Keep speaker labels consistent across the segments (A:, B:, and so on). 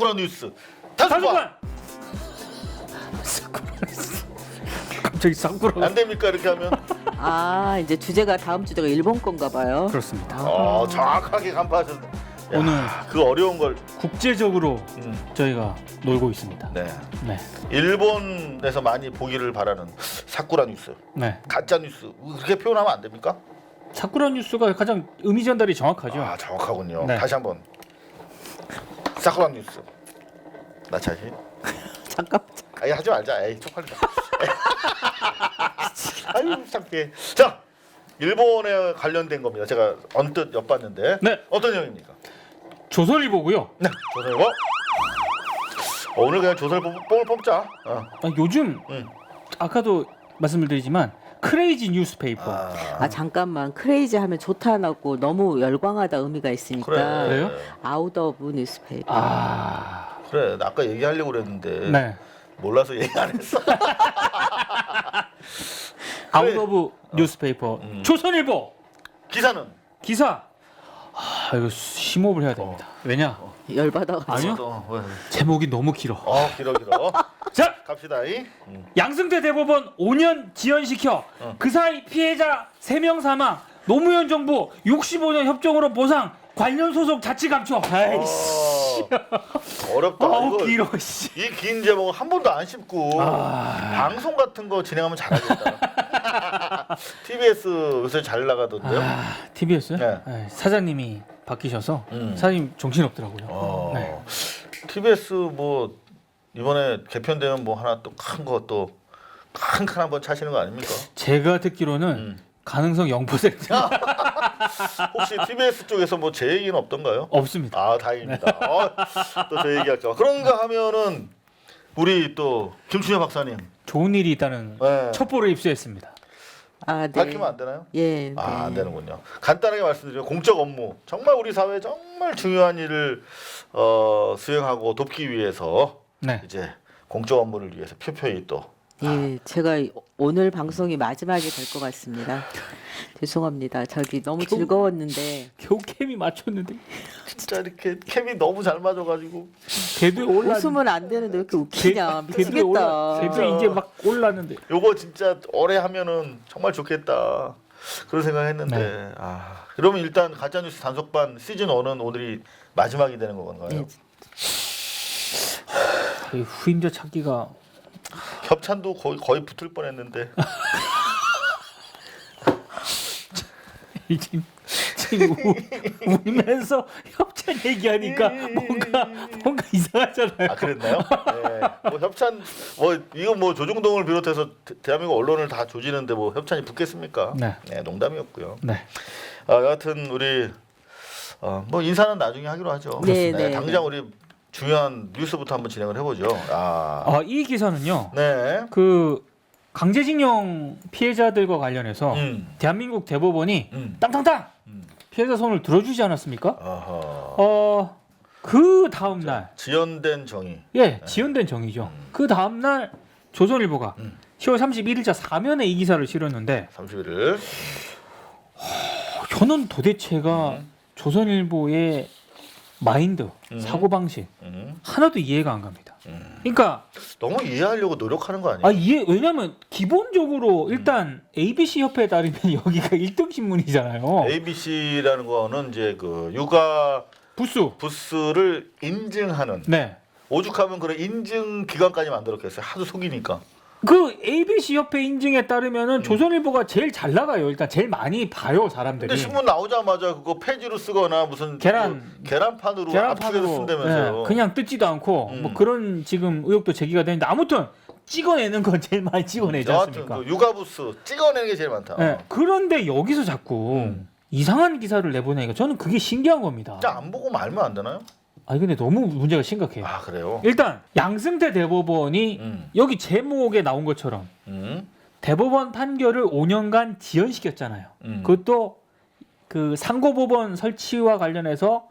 A: 사쿠라 뉴스 단속반.
B: 갑자기 사쿠라.
A: 안 됩니까 이렇게 하면?
C: 아 이제 주제가 다음 주제가 일본 건가 봐요.
B: 그렇습니다.
A: 정확하게 간파하셨네. 야,
B: 오늘
A: 그 어려운 걸.
B: 국제적으로 저희가 놀고 있습니다.
A: 네.
B: 네.
A: 일본에서 많이 보기를 바라는 사쿠라 뉴스,
B: 네.
A: 가짜 뉴스 그렇게 표현하면 안 됩니까?
B: 사쿠라 뉴스가 가장 의미 전달이 정확하죠.
A: 아 정확하군요.
B: 네.
A: 다시 한번 사쿠라 뉴스. 나 자시.
C: 잠깐만.
A: 아니 하지 말자. 에이 쪽팔리다. 아유 창피해. 자 일본에 관련된 겁니다. 제가 언뜻 엿봤는데
B: 네.
A: 어떤 내용입니까?
B: 조선일보고요.
A: 네. 조선일보. 오늘 그냥 조선일보 뽕을 뽑자.
B: 요즘 아까도 말씀을 드리지만 크레이지 뉴스페이퍼.
C: 아 잠깐만 크레이지 하면 좋다고 너무 열광하다 의미가 있으니까
A: 그래.
B: 그래요?
C: 아웃 오브 뉴스페이퍼.
B: 아.
A: 그래 나 아까 얘기하려고 그랬는데
B: 네.
A: 몰라서 얘기 안 했어.
B: 아웃 오브 뉴스페이퍼. 조선일보
A: 기사는
B: 기사. 이거 심호흡을 해야 됩니다. 왜냐?
C: 열받아가지고.
B: 아니요.
A: 왜?
B: 제목이 너무 길어.
A: 길어.
B: 자,
A: 갑시다.
B: 양승태 대법원 5년 지연시켜 그 사이 피해자 3명 사망 노무현 정부 65년 협정으로 보상 관련 소속 자치 감춰. 아이씨.
A: 어렵다. 이거
B: 길어. 씨.
A: 이 긴 제목은 한 번도 안 씹고 방송 같은 거 진행하면 잘하겠다. TBS 요새 잘 나가던데요.
B: TBS
A: 네.
B: 사장님이 바뀌셔서 사장님 정신 없더라고요. 네.
A: TBS 뭐 이번에 개편되면 뭐 하나 또 큰 거 또 큰 한번 차시는 거 아닙니까?
B: 제가 듣기로는 가능성 0%.
A: 혹시 TBS 쪽에서 뭐 제 얘기는 없던가요?
B: 없습니다.
A: 아 다행입니다. 또 제 얘기할까. 그런가 하면은 우리 또 김춘현 박사님
B: 좋은 일이 있다는
A: 네.
B: 첩보를 입수했습니다.
C: 아, 네.
A: 밝히면 안 되나요?
C: 예. 네.
A: 안 되는군요. 간단하게 말씀드리면 공적 업무 정말 우리 사회에 정말 중요한 일을 수행하고 돕기 위해서
B: 네.
A: 이제 공적 업무를 위해서 표표히 또
C: 예, 제가 오늘 방송이 마지막이 될 것 같습니다. 죄송합니다. 저기 너무 즐거웠는데
B: 겨우 캠이 맞췄는데
A: 진짜 이렇게 캠이 너무 잘 맞아가지고
B: 궤도에 올라.
C: 웃으면 안 되는데 왜 이렇게 웃기냐. 미치겠다.
B: 궤도에 이제 막 올랐는데.
A: 요거 진짜 오래 하면은 정말 좋겠다 그런 생각했는데
B: 네.
A: 그러면 일단 가짜뉴스 단속반 시즌 1은 오늘이 마지막이 되는 건가요?
C: 예,
B: 후임자 찾기가
A: 협찬도 거의 붙을 뻔했는데
B: 지금 울면서 협찬 얘기하니까 뭔가 이상하잖아요.
A: 그랬나요? 네. 뭐 협찬 뭐 이거 뭐 조중동을 비롯해서 대한민국 언론을 다 조지는데 뭐 협찬이 붙겠습니까?
B: 네.
A: 농담이었고요.
B: 네.
A: 여하튼 우리 뭐 인사는 나중에 하기로 하죠.
C: 네, 네,
A: 당장 우리 중요한 뉴스부터 한번 진행을 해보죠.
B: 이 기사는요.
A: 네.
B: 그 강제징용 피해자들과 관련해서 대한민국 대법원이 땅땅땅 피해자 손을 들어주지 않았습니까? 그 다음 날
A: 지연된 정의.
B: 지연된 정의죠. 그 다음 날 조선일보가 10월 31일자 사면에 이 기사를 실었는데
A: 31일.
B: 저는 도대체가 조선일보의 마인드, 사고방식 하나도 이해가 안 갑니다. 그러니까
A: 너무 이해하려고 노력하는 거 아니에요?
B: 왜냐면 기본적으로 일단 ABC 협회에 따르면 여기가 1등 신문이잖아요.
A: ABC라는 거는 이제 그 육아 부스를 인증하는.
B: 네.
A: 오죽하면 그런 인증 기관까지 만들었겠어요. 하도 속이니까.
B: 그 ABC 협회 인증에 따르면은 조선일보가 제일 잘 나가요. 일단 제일 많이 봐요 사람들이.
A: 근데 신문 나오자마자 그거 폐지로 쓰거나 무슨 계란판으로 압축해서 쓴다면서요.
B: 그냥 뜯지도 않고 뭐 그런 지금 의혹도 제기가 되는데 아무튼 찍어내는 건 제일 많이 찍어내지 않습니까?
A: 그 육아부스 찍어내는 게 제일 많다.
B: 네. 그런데 여기서 자꾸 이상한 기사를 내보내니까 저는 그게 신기한 겁니다.
A: 진짜 안 보고 말면 안 되나요?
B: 근데 너무 문제가 심각해요.
A: 그래요?
B: 일단 양승태 대법원이 여기 제목에 나온 것처럼 대법원 판결을 5년간 지연시켰잖아요. 그것도 그 상고법원 설치와 관련해서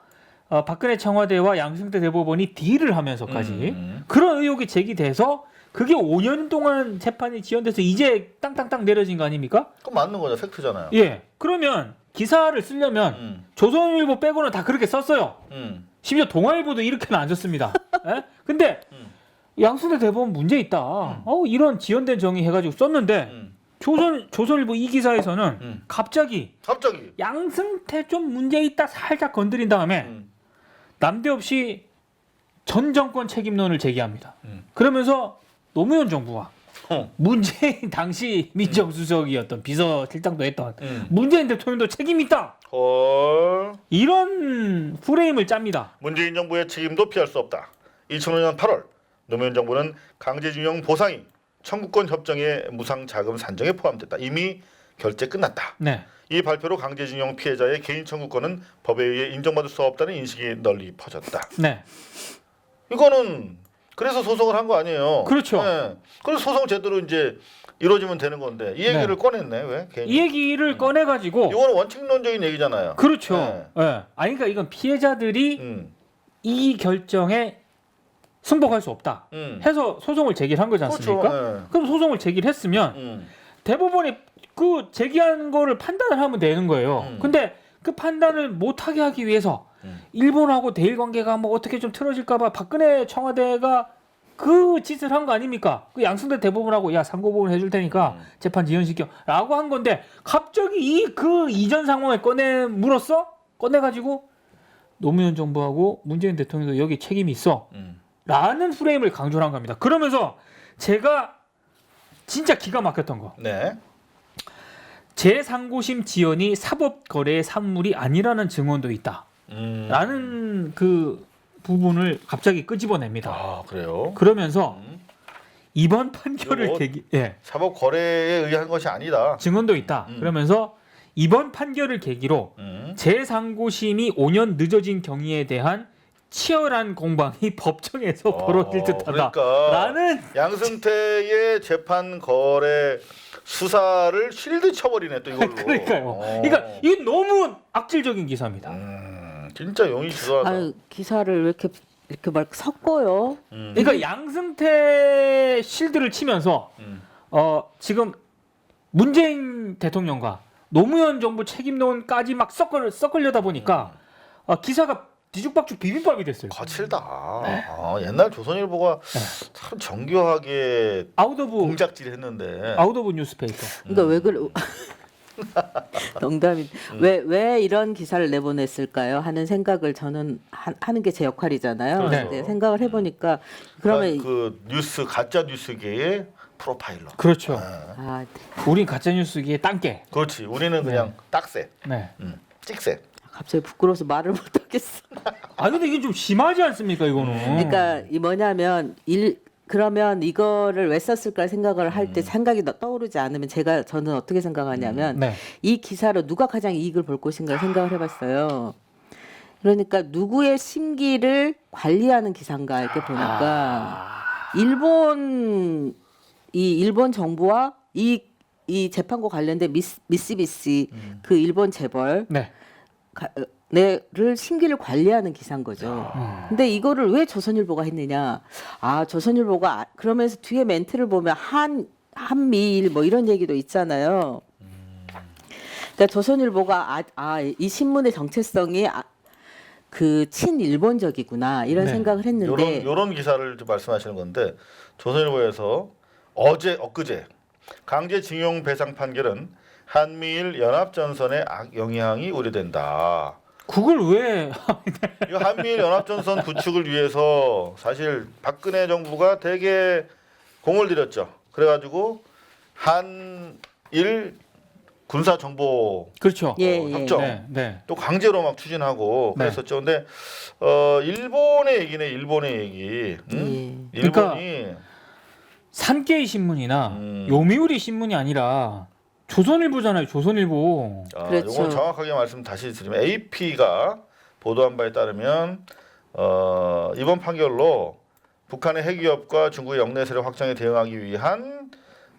B: 박근혜 청와대와 양승태 대법원이 딜을 하면서까지 그런 의혹이 제기돼서 그게 5년 동안 재판이 지연돼서 이제 땅땅땅 내려진 거 아닙니까?
A: 그건 맞는 거죠. 팩트잖아요.
B: 예. 그러면 기사를 쓰려면 조선일보 빼고는 다 그렇게 썼어요. 심지어 동아일보도 이렇게는 안 줬습니다. 예? 근데 양승태 대법원 문제 있다. 이런 지연된 정의 해가지고 썼는데 조선일보 이 기사에서는 갑자기 양승태 좀 문제 있다 살짝 건드린 다음에 남대없이 전 정권 책임론을 제기합니다. 그러면서 노무현 정부와 문재인 당시 민정수석이었던 비서실장도 했던 문재인 대통령도 책임이 있다.
A: 헐.
B: 이런 프레임을 짭니다.
A: 문재인 정부의 책임도 피할 수 없다. 2005년 8월 노무현 정부는 강제징용 보상이 청구권 협정의 무상 자금 산정에 포함됐다. 이미 결제 끝났다.
B: 네.
A: 이 발표로 강제징용 피해자의 개인 청구권은 법에 의해 인정받을 수 없다는 인식이 널리 퍼졌다.
B: 네.
A: 이거는 그래서 소송을 한 거 아니에요.
B: 그렇죠.
A: 네. 그래서 소송 제대로 이제 이루어지면 되는 건데 이 얘기를 꺼냈네. 왜? 괜히.
B: 이 얘기를 꺼내 가지고
A: 이거는 원칙론적인 얘기잖아요.
B: 그렇죠.
A: 네.
B: 네. 아니 그러니까 이건 피해자들이 이 결정에 승복할 수 없다. 해서 소송을 제기한 거지 않습니까?
A: 그렇죠. 네.
B: 그럼 소송을 제기를 했으면 대법원이 그 제기한 거를 판단을 하면 되는 거예요. 근데 그 판단을 못하게 하기 위해서 일본하고 대일 관계가 뭐 어떻게 좀 틀어질까봐 박근혜 청와대가 그 짓을 한 거 아닙니까? 그 양승태 대법원하고 야 상고법원 해줄 테니까 재판 지연시켜라고 한 건데 갑자기 그 이전 상황을 꺼내가지고 노무현 정부하고 문재인 대통령도 여기 책임이 있어. 라는 프레임을 강조한 겁니다. 그러면서 제가 진짜 기가 막혔던 거.
A: 네.
B: 재상고심 지연이 사법거래의 산물이 아니라는 증언도 있다. 라는 그 부분을 갑자기 끄집어냅니다.
A: 아 그래요?
B: 그러면서 이번 판결을
A: 이거 사법 거래에 의한 것이 아니다.
B: 증언도 있다. 그러면서 이번 판결을 계기로 재상고심이 5년 늦어진 경위에 대한 치열한 공방이 법정에서 벌어질 듯하다.
A: 그러니까
B: 라는
A: 양승태의 재판 거래 수사를 실드 쳐버리네 또 이걸로.
B: 그러니까요. 그러니까 이게 너무 악질적인 기사입니다.
A: 진짜 용이 주저하다.
C: 아유, 기사를 왜 이렇게 막 섞어요?
B: 그러니까 양승태 실드를 치면서 지금 문재인 대통령과 노무현 정부 책임론까지 막 섞으려다 보니까 기사가 뒤죽박죽 비빔밥이 됐어요.
A: 거칠다. 옛날 조선일보가 참 정교하게
B: 아웃 오브
A: 공작질했는데.
B: 아웃 오브 뉴스페이퍼.
C: 그러니까 왜 그래? 농담이 왜 이런 기사를 내보냈을까요? 하는 생각을 저는 하는 게 제 역할이잖아요.
A: 그렇죠.
C: 근데 생각을 해보니까 그러면
A: 그 뉴스 가짜 뉴스계의 프로파일러.
B: 그렇죠.
C: 아,
B: 우린 가짜 뉴스기에 땅개.
A: 그렇지. 우리는 그냥 딱새,
B: 네.
A: 찍새.
C: 갑자기 부끄러워서 말을 못하겠어.
B: 아 근데 이게 좀 심하지 않습니까 이거는?
C: 그러니까 이 뭐냐면 그러면 이거를 왜 썼을까 생각을 할 때 생각이 떠오르지 않으면 저는 어떻게 생각하냐면
B: 네.
C: 이 기사로 누가 가장 이익을 볼 것인가 생각을 해봤어요. 그러니까 누구의 심기를 관리하는 기사인가 이렇게 보니까 일본 정부와 이 재판과 관련된 미쓰비시 그 일본 재벌
B: 네.
C: 를 심기를 관리하는 기사인 거죠. 근데 이거를 왜 조선일보가 했느냐? 조선일보가 그러면서 뒤에 멘트를 보면 한미일 뭐 이런 얘기도 있잖아요. 그러니까 조선일보가 이 신문의 정체성이 그 친일본적이구나 이런
B: 네.
C: 생각을 했는데
A: 요런 기사를 좀 말씀하시는 건데 조선일보에서 엊그제 강제징용 배상 판결은 한미일 연합전선의 악영향이 우려된다.
B: 그걸 왜?
A: 이 한미일 연합전선 구축을 위해서 사실 박근혜 정부가 되게 공을 들였죠. 그래가지고 한일 군사 정보
B: 그렇죠.
A: 협정
B: 네, 네.
A: 또 강제로 막 추진하고
B: 네.
A: 그랬었죠. 근데 일본의 얘기네. 일본의 얘기. 일본이
B: 산케이 신문이나 요미우리 신문이 아니라 조선일보잖아요. 조선일보.
C: 그렇죠.
A: 이건 정확하게 말씀 다시 드리면 AP가 보도한 바에 따르면 이번 판결로 북한의 핵위협과 중국의 영내 세력 확장에 대응하기 위한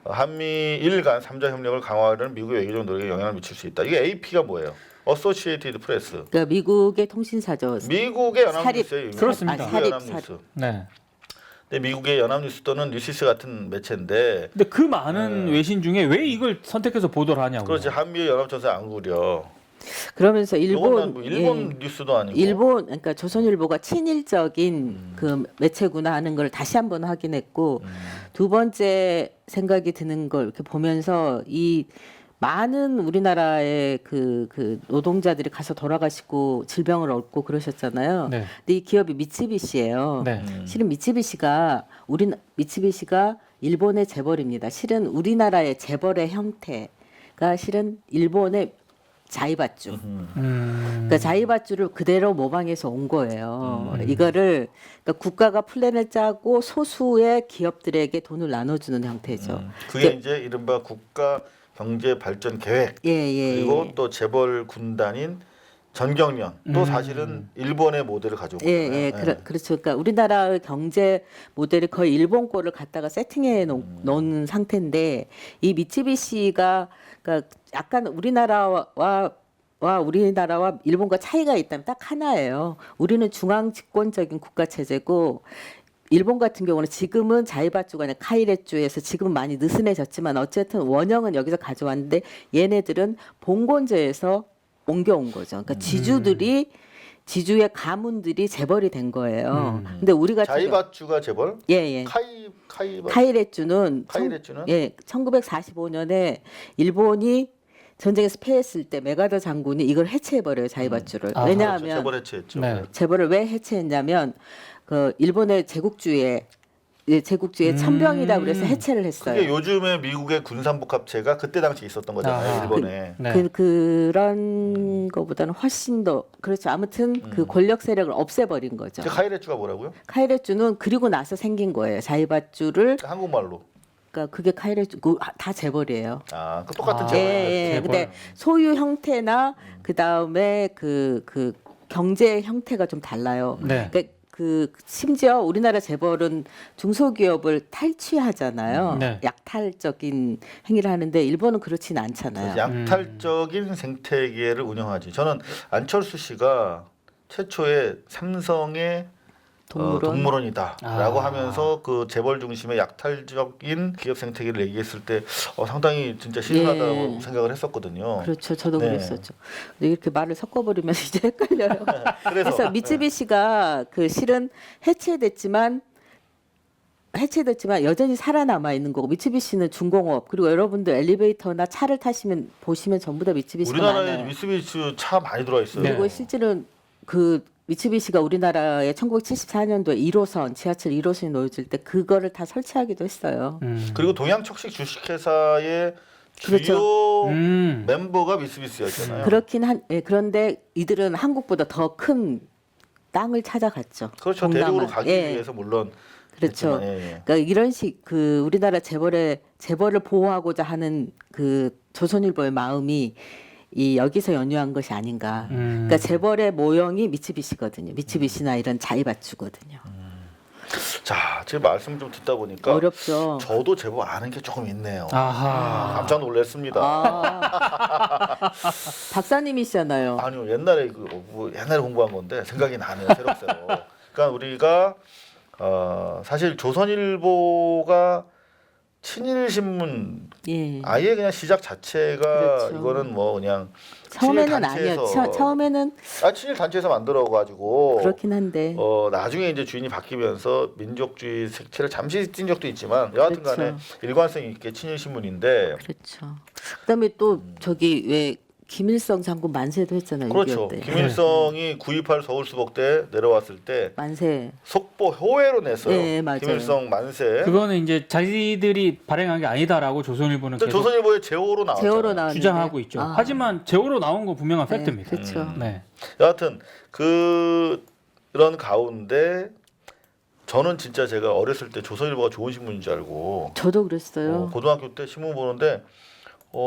A: 한미일 간 3자 협력을 강화하려는 미국의 외교적 노력에 영향을 미칠 수 있다. 이게 AP가 뭐예요? 어소시에이티드 프레스.
C: 그러니까 미국의 통신사죠.
A: 미국의 연합뉴스예요.
B: 그렇습니다.
A: 미국의 연합뉴스.
B: 네.
A: 근데 미국의 연합뉴스 또는 뉴시스 같은 매체인데
B: 근데 그 많은 외신 중에 왜 이걸 선택해서 보도를 하냐고.
A: 그렇지. 한미일 연합전선 안 구려.
C: 그러면서
A: 이건 뭐
C: 일본
A: 일본 뉴스도 아니고.
C: 일본 그러니까 조선일보가 친일적인 그 매체구나 하는 걸 다시 한번 확인했고 두 번째 생각이 드는 걸 이렇게 보면서 이 많은 우리나라의 그 노동자들이 가서 돌아가시고 질병을 얻고 그러셨잖아요.
B: 네.
C: 근데 이 기업이 미쓰비시예요.
B: 네.
C: 실은 미쓰비시가 일본의 재벌입니다. 실은 우리나라의 재벌의 형태가 실은 일본의 자이바쭈. 그러니까 자이바쭈를 그대로 모방해서 온 거예요. 이거를 그러니까 국가가 플랜을 짜고 소수의 기업들에게 돈을 나눠주는 형태죠.
A: 그게 이제 이른바 국가 경제 발전 계획.
C: 예.
A: 그리고 또 재벌 군단인 전경련 또 사실은 일본의 모델을 가지고
C: 예. 그렇죠. 그러니까 우리나라의 경제 모델이 거의 일본 거를 갖다가 세팅해 놓은 상태인데 이 미쓰비시가 그러니까 약간 우리나라와 일본과 차이가 있다면 딱 하나예요. 우리는 중앙 집권적인 국가 체제고 일본 같은 경우는 지금은 자이바쭈가 아니라 카이레쭈에서 지금은 많이 느슨해졌지만 어쨌든 원형은 여기서 가져왔는데 얘네들은 봉건제에서 옮겨온 거죠. 그러니까 지주의 가문들이 재벌이 된 거예요. 근데 우리가
A: 자이바쭈가 재벌?
C: 예. 카이레쭈는 1945년에 일본이 전쟁에서 패했을 때 메가더 장군이 이걸 해체해버려요. 자이바쭈를. 왜냐하면
A: 재벌 해체했죠.
B: 네.
C: 재벌을 왜 해체했냐면 그 일본의 제국주의의 천병이다 그래서 해체를 했어요.
A: 그게 요즘에 미국의 군산복합체가 그때 당시 있었던 거잖아요. 일본에.
B: 네.
C: 그런 거보다는 훨씬 더 그렇죠. 아무튼 그 권력 세력을 없애버린 거죠.
A: 그 카이레쭈가 뭐라고요?
C: 카이레쭈는 그리고 나서 생긴 거예요. 자이바쭈를
A: 한국말로.
C: 그러니까 그게 카이레쭈 다 재벌이에요.
A: 아, 그 똑같은 재벌.
C: 예. 근데 소유 형태나 그 다음에 그 경제 형태가 좀 달라요.
B: 네.
C: 그러니까 심지어 우리나라 재벌은 중소기업을 탈취하잖아요.
B: 네.
C: 약탈적인 행위를 하는데 일본은 그렇진 않잖아요.
A: 약탈적인 생태계를 운영하지. 저는 안철수 씨가 최초의 삼성의 동물원이다라고 하면서 그 재벌 중심의 약탈적인 기업 생태계를 얘기했을 때 상당히 진짜 신선하다고 생각을 했었거든요.
C: 그렇죠. 저도
A: 네.
C: 그랬었죠. 근데 이렇게 말을 섞어버리면 이제 헷갈려요. 그래서 미쓰비시가 그 실은 해체됐지만 여전히 살아남아 있는 거고 미쓰비시는 중공업 그리고 여러분들 엘리베이터나 차를 타시면 보시면 전부 다 미쓰비시가
A: 우리나라에
C: 많아요.
A: 미쓰비시 차 많이 들어와 있어요.
C: 그리고 실제로는 그 미쓰비시가 우리나라에 1974년도에 1호선 지하철 1호선이 놓여질 때 그거를 다 설치하기도 했어요.
A: 그리고 동양척식 주식회사의
C: 그렇죠.
A: 주요 멤버가 미쓰비시였잖아요.
C: 그런데 이들은 한국보다 더 큰 땅을 찾아갔죠.
A: 그렇죠.
C: 동남아.
A: 대륙으로 가기 위해서 물론
C: 그렇죠.
A: 했지만, 예.
C: 그러니까 이런 그 우리나라 재벌을 보호하고자 하는 그 조선일보의 마음이 여기서 연유한 것이 아닌가. 그러니까 재벌의 모형이 미쓰비시거든요. 미쓰비시나 이런 자이바쭈거든요.
A: 자, 지금 말씀 좀 듣다 보니까
C: 어렵죠.
A: 저도 제법 아는 게 조금 있네요.
B: 아하.
A: 깜짝 놀랐습니다.
C: 박사님이시잖아요.
A: 아니요, 옛날에 옛날에 공부한 건데 생각이 나네요, 새록새록. 그러니까 우리가 사실 조선일보가 친일 신문 아예 그냥 시작 자체가
C: 그렇죠.
A: 이거는 뭐 그냥
C: 처음에는 아니었죠. 처음에는
A: 친일 단체에서 만들어 가지고
C: 그렇긴 한데
A: 나중에 이제 주인이 바뀌면서 민족주의 색채를 잠시 띈 적도 있지만 여하튼간에 일관성 있게 친일 신문인데
C: 그렇죠. 그다음에 또 저기 왜 김일성 장군 만세도 했잖아요.
A: 그렇죠.
C: 6.25 때.
A: 김일성이 9.28 서울수복대 내려왔을 때
C: 만세.
A: 속보 효회로 냈어요.
C: 네, 맞아요.
A: 김일성 만세.
B: 그거는 이제 자기들이 발행한 게 아니다라고 조선일보는 계속
A: 조선일보에 제호로 나왔잖아요.
C: 제호로 나왔는데.
B: 주장하고 있죠. 하지만 제호로 나온 거 분명한 팩트입니다.
C: 그렇죠.
B: 네.
A: 여하튼 그런 가운데 저는 진짜 제가 어렸을 때 조선일보가 좋은 신문인 줄 알고
C: 저도 그랬어요.
A: 고등학교 때 신문 보는데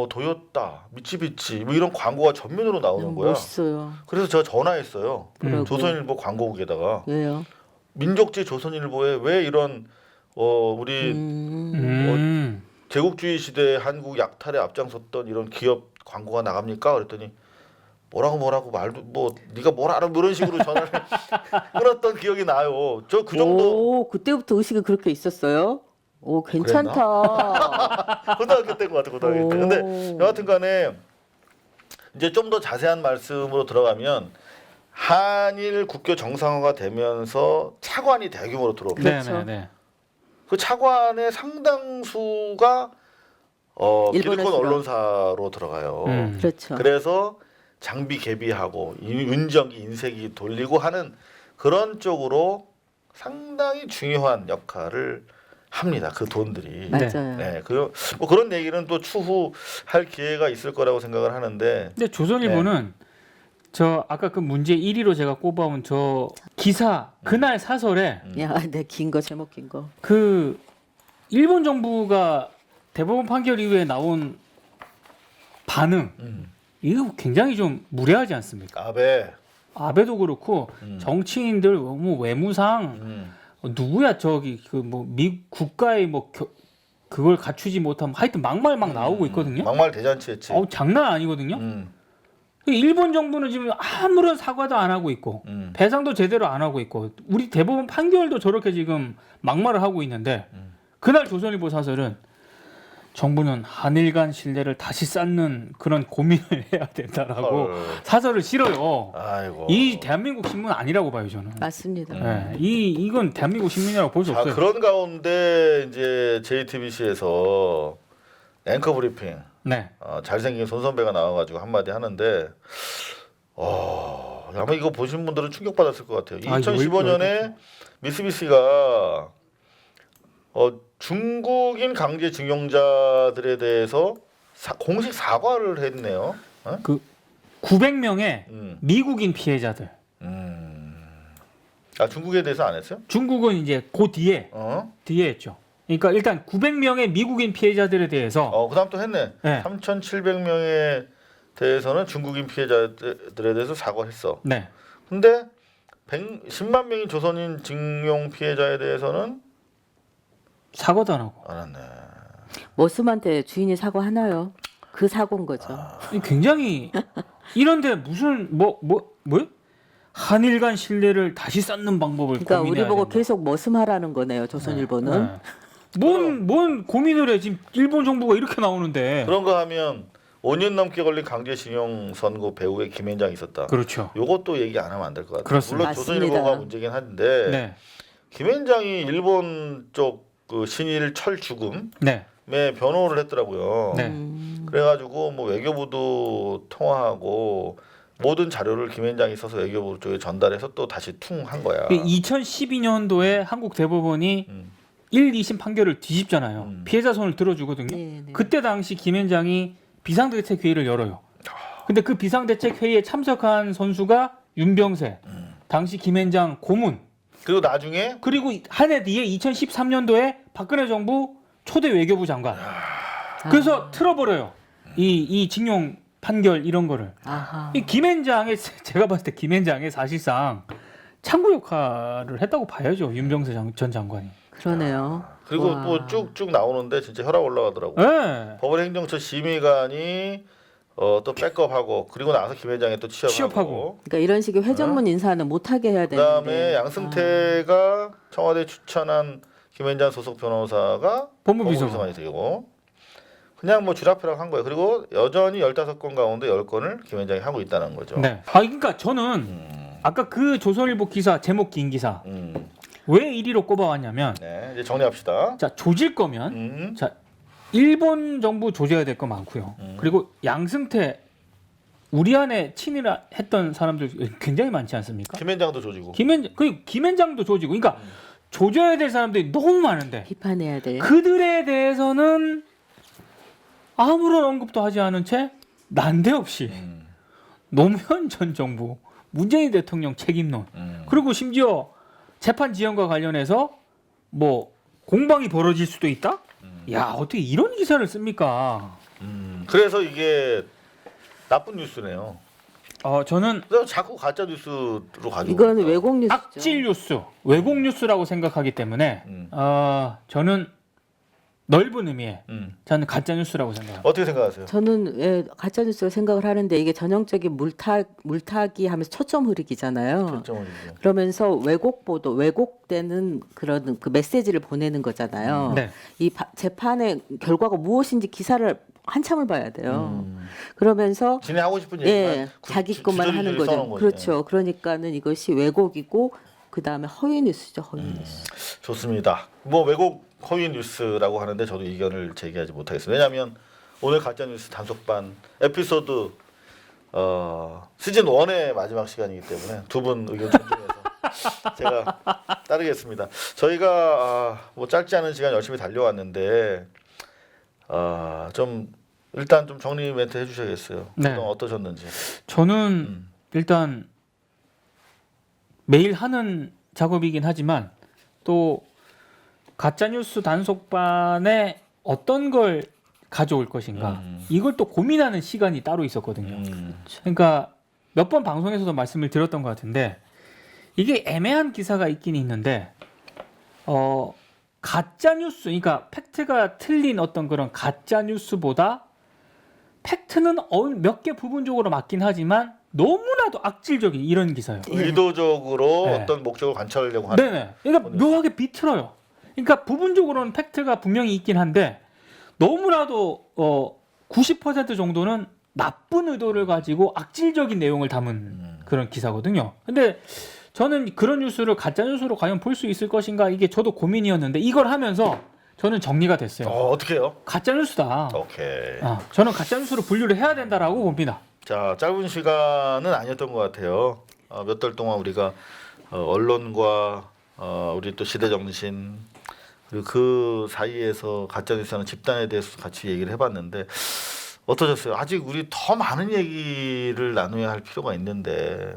A: 도요타, 미쓰비시 뭐 이런 광고가 전면으로 나오는 거야.
C: 멋있어요.
A: 그래서 제가 전화했어요.
C: 그러고.
A: 조선일보 광고국에다가
C: 왜요?
A: 민족지 조선일보에 왜 이런 우리 제국주의 시대 한국 약탈에 앞장섰던 이런 기업 광고가 나갑니까? 그랬더니 뭐라고 말도 네가 뭘 알아 뭐 이런 식으로 전화를 끊었던 기억이 나요. 저 그 정도.
C: 오, 그때부터 의식이 그렇게 있었어요? 오, 괜찮다.
A: 고등학교 때인 것 같아 고등학교 때. 근데 여하튼간에 이제 좀 더 자세한 말씀으로 들어가면 한일 국교 정상화가 되면서 차관이 대규모로 들어옵니다.
C: 그렇죠.
B: 네.
A: 그 차관의 상당수가 기득권
C: 일본에서.
A: 언론사로 들어가요.
C: 그렇죠.
A: 그래서 장비 개비하고 운전기 인쇄기 돌리고 하는 그런 쪽으로 상당히 중요한 역할을 합니다. 그 돈들이.
C: 맞아요.
A: 네, 뭐 그런 얘기는 또 추후 할 기회가 있을 거라고 생각을 하는데.
B: 근데 조선일보는 저 아까 그 문제 1위로 제가 꼽아온 저 기사 그날 사설에
C: 야, 네, 긴 거 제목 긴 거.
B: 그 일본 정부가 대법원 판결 이후에 나온 반응 이거 굉장히 좀 무례하지 않습니까? 아베도 그렇고 정치인들 뭐 외무상 누구야 저기 그 뭐 미 국가의 뭐 그걸 갖추지 못하면 하여튼 막말 막 나오고 있거든요.
A: 막말 대잔치했지.
B: 장난 아니거든요. 일본 정부는 지금 아무런 사과도 안 하고 있고 배상도 제대로 안 하고 있고 우리 대법원 판결도 저렇게 지금 막말을 하고 있는데 그날 조선일보 사설은 정부는 한일 간 신뢰를 다시 쌓는 그런 고민을 해야 된다라고 사설을 실어요.
A: 아이고.
B: 이 대한민국 신문 아니라고 봐요 저는.
C: 맞습니다.
B: 네, 이건 대한민국 신문이라고 볼 수 없어요.
A: 그런 가운데 이제 JTBC에서 앵커 브리핑
B: 네.
A: 잘생긴 손 선배가 나와가지고 한마디 하는데 아마 이거 보신 분들은 충격받았을 것 같아요. 2015년에 미쓰비시가 중국인 강제징용자들에 대해서 공식 사과를 했네요.
B: 그 900명의 미국인 피해자들.
A: 중국에 대해서 안 했어요?
B: 중국은 이제 그 뒤에 했죠. 그러니까 일단 900명의 미국인 피해자들에 대해서
A: 그다음 또 했네.
B: 네.
A: 3,700명에 대해서는 중국인 피해자들에 대해서 사과했어.
B: 네.
A: 근데 10만 명의 조선인 징용 피해자에 대해서는
B: 사과도 안 하고.
A: 안 했네.
C: 머슴한테 주인이 사과하나요? 그 사고인 거죠.
B: 굉장히 이런데 무슨 뭐 한일 간 신뢰를 다시 쌓는 방법을
C: 그러니까
B: 고민해야
C: 우리 보고
B: 된다.
C: 계속 머슴하라는 거네요. 조선일보는.
B: 뭔 고민을 해 지금 일본 정부가 이렇게 나오는데.
A: 그런 거 하면 5년 넘게 걸린 강제징용 선고 배우의 김앤장이 있었다.
B: 그렇죠.
A: 요것도 얘기 안 하면 안 될 것 같아요.
B: 그렇습니다.
A: 물론
C: 맞습니다.
A: 조선일보가 문제긴 한데
B: 네.
A: 김앤장이 일본 쪽 그 신일 철 죽음에
B: 네.
A: 변호를 했더라고요.
B: 네.
A: 그래가지고 뭐 외교부도 통화하고 모든 자료를 김앤장이 써서 외교부 쪽에 전달해서 또 다시 퉁한 거야.
B: 2012년도에 한국 대법원이 1, 2심 판결을 뒤집잖아요. 피해자 손을 들어주거든요.
C: 네, 네.
B: 그때 당시 김앤장이 비상대책회의를 열어요. 근데 그 비상대책회의에 참석한 선수가 윤병세, 당시 김앤장 고문,
A: 그리고 나중에
B: 그리고 한 해 뒤에 2013년도에 박근혜 정부 초대 외교부 장관. 그래서 틀어버려요. 이 징용 판결 이런 거를.
C: 아하.
B: 이 김앤장의 제가 봤을 때 김앤장의 사실상 창구 역할을 했다고 봐야죠. 윤병세 전 장관이.
C: 그러네요.
A: 그리고
C: 와.
A: 또 쭉쭉 나오는데 진짜 혈압 올라가더라고.
B: 네.
A: 법원 행정처 심의관이 또 백업하고 그리고 나서 김앤장에 또 취업하고.
C: 그러니까 이런 식의 회전문 인사는 못하게 해야 되는데.
A: 그다음에 양승태가 청와대 추천한 김앤장 소속 변호사가 법무비서관이 되고 그냥 뭐 쥐라펴락 한 거예요. 그리고 여전히 15건 가운데 10건을 김앤장이 하고 있다는 거죠.
B: 네. 그러니까 저는 아까 그 조선일보 기사 제목 긴 기사 왜 1위로 꼽아왔냐면
A: 네, 이제 정리합시다.
B: 자 조질 거면 자 일본 정부 조져야 될 거 많고요. 그리고 양승태 우리 안에 친일했던 사람들 굉장히 많지 않습니까?
A: 김앤장도 조지고.
B: 김앤장도 조지고, 그러니까 조져야 될 사람들이 너무 많은데
C: 비판해야 돼.
B: 그들에 대해서는 아무런 언급도 하지 않은 채 난데없이 노무현 전 정부 문재인 대통령 책임론 그리고 심지어 재판 지연과 관련해서 뭐 공방이 벌어질 수도 있다? 야 어떻게 이런 기사를 씁니까?
A: 그래서 이게 나쁜 뉴스네요.
B: 저는
A: 자꾸 가짜 뉴스로 가지고.
C: 이거는 왜곡 뉴스죠.
B: 악질 뉴스, 왜곡 뉴스라고 생각하기 때문에 저는 넓은 의미의 저는 가짜 뉴스라고 생각합니다.
A: 어떻게 생각하세요?
C: 저는 가짜 뉴스로 생각을 하는데 이게 전형적인 물타기 하면서 초점 흐리기잖아요.
A: 결정을
C: 그러면서 왜곡 보도, 왜곡되는 그런 그 메시지를 보내는 거잖아요.
B: 네.
C: 이 재판의 결과가 무엇인지 기사를 한참을 봐야 돼요. 그러면서
A: 지네 하고 싶은 얘기만
C: 예, 자기 것만 하는
A: 주저리주저리
C: 거죠.
A: 써놓은 거지.
C: 그렇죠. 그러니까는 이것이 왜곡이고 그 다음에 허위 뉴스죠. 허위 뉴스.
A: 좋습니다. 뭐 왜곡 허위 뉴스라고 하는데 저도 의견을 제기하지 못하겠습니다. 왜냐하면 오늘 가짜 뉴스 단속반 에피소드 시즌 1의 마지막 시간이기 때문에 두 분 의견 존중해서 제가 따르겠습니다. 저희가 뭐 짧지 않은 시간 열심히 달려왔는데 좀 일단 좀 정리 멘트 해주셔야겠어요.
B: 네.
A: 그동안 어떠셨는지.
B: 저는 일단 매일 하는 작업이긴 하지만 또 가짜뉴스 단속반에 어떤 걸 가져올 것인가 이걸 또 고민하는 시간이 따로 있었거든요. 그러니까 몇 번 방송에서도 말씀을 드렸던 것 같은데 이게 애매한 기사가 있긴 있는데 가짜뉴스 그러니까 팩트가 틀린 어떤 그런 가짜뉴스보다 팩트는 몇 개 부분적으로 맞긴 하지만 너무나도 악질적인 이런 기사예요.
A: 의도적으로
B: 네.
A: 어떤 목적을 관철하려고 하는.
B: 네네. 그러니까 묘하게 비틀어요. 그러니까 부분적으로는 팩트가 분명히 있긴 한데 너무나도 90% 정도는 나쁜 의도를 가지고 악질적인 내용을 담은 그런 기사거든요. 근데 저는 그런 뉴스를 가짜 뉴스로 과연 볼 수 있을 것인가 이게 저도 고민이었는데 이걸 하면서 저는 정리가 됐어요.
A: 어떻게 해요?
B: 가짜 뉴스다.
A: 오케이.
B: 저는 가짜 뉴스로 분류를 해야 된다라고 봅니다.
A: 자, 짧은 시간은 아니었던 것 같아요. 몇 달 동안 우리가 언론과 우리 또 시대정신 그리고 그 사이에서 가짜뉴스하는 집단에 대해서 같이 얘기를 해봤는데 어떠셨어요? 아직 우리 더 많은 얘기를 나눠야 할 필요가 있는데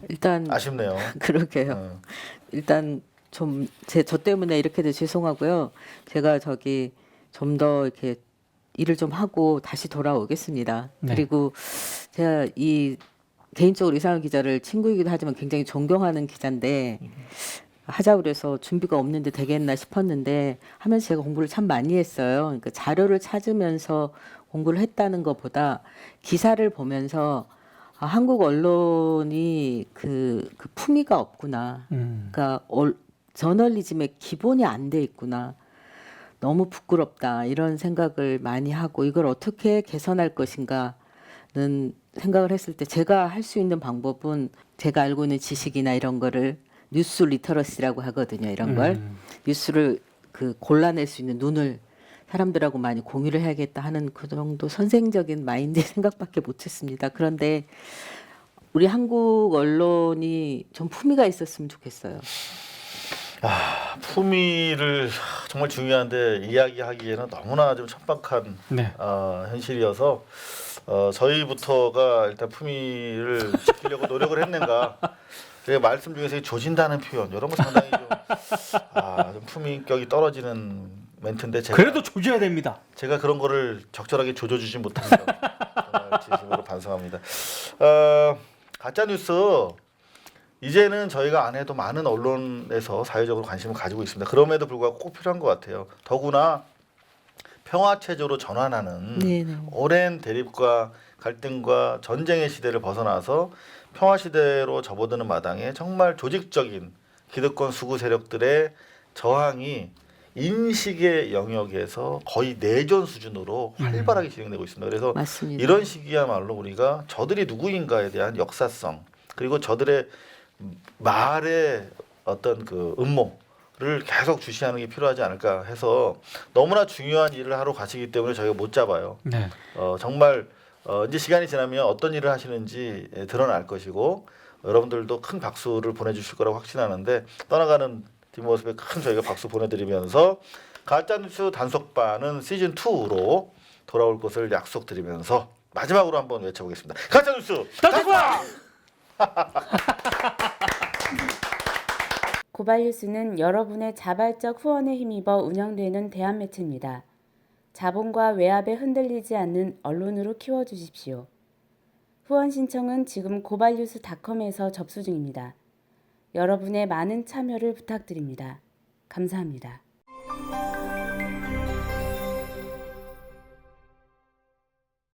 C: 일단
A: 아쉽네요.
C: 그러게요. 일단 좀 저 때문에 이렇게 돼 죄송하고요. 제가 저기 좀 더 이렇게 일을 좀 하고 다시 돌아오겠습니다.
B: 네.
C: 그리고 제가 이 개인적으로 이상한 기자를 친구이기도 하지만 굉장히 존경하는 기자인데 하자고 그래서 준비가 없는데 되겠나 싶었는데 하면서 제가 공부를 참 많이 했어요. 그러니까 자료를 찾으면서 공부를 했다는 것보다 기사를 보면서 한국 언론이 그 품위가 없구나. 그러니까 저널리즘의 기본이 안 돼 있구나. 너무 부끄럽다. 이런 생각을 많이 하고 이걸 어떻게 개선할 것인가는 생각을 했을 때 제가 할 수 있는 방법은 제가 알고 있는 지식이나 이런 거를 뉴스 리터러시라고 하거든요. 이런 걸 뉴스를 골라낼 수 있는 눈을 사람들하고 많이 공유를 해야겠다 하는 그 정도 선생적인 마인드 생각밖에 못했습니다. 그런데 우리 한국 언론이 좀 품위가 있었으면 좋겠어요.
A: 품위를 정말 중요한데 이야기하기에는 너무나 좀 척박한
B: 네.
A: 현실이어서 저희부터가 일단 품위를 지키려고 노력을 했는가. 제가 말씀 중에서 이 조진다는 표현 이런 거 상당히 좀 품위격이 떨어지는 멘트인데
B: 그래도 조져야 됩니다.
A: 제가 그런 거를 적절하게 조져주지 못한 점 정말 진심으로 반성합니다. 가짜 뉴스 이제는 저희가 안 해도 많은 언론에서 사회적으로 관심을 가지고 있습니다. 그럼에도 불구하고 꼭 필요한 것 같아요. 더구나 평화 체제로 전환하는
C: 네네.
A: 오랜 대립과 갈등과 전쟁의 시대를 벗어나서 평화 시대로 접어드는 마당에 정말 조직적인 기득권 수구 세력들의 저항이 인식의 영역에서 거의 내전 수준으로 활발하게 진행되고 있습니다. 그래서
C: 맞습니다.
A: 이런 시기야말로 우리가 저들이 누구인가에 대한 역사성 그리고 저들의 말의 어떤 그 음모를 계속 주시하는 게 필요하지 않을까 해서 너무나 중요한 일을 하러 가시기 때문에 저희가 못 잡아요.
B: 네.
A: 정말 이제 시간이 지나면 어떤 일을 하시는지 드러날 것이고 여러분들도 큰 박수를 보내주실 거라고 확신하는데 떠나가는 뒷모습에 큰 저희가 박수 보내드리면서 가짜뉴스 단속반은 시즌 2로 돌아올 것을 약속드리면서 마지막으로 한번 외쳐보겠습니다. 가짜뉴스 단속반!
D: 고발뉴스는 여러분의 자발적 후원에 힘입어 운영되는 대한매체입니다. 자본과 외압에 흔들리지 않는 언론으로 키워주십시오. 후원 신청은 지금 고발뉴스닷컴에서 접수 중입니다. 여러분의 많은 참여를 부탁드립니다. 감사합니다.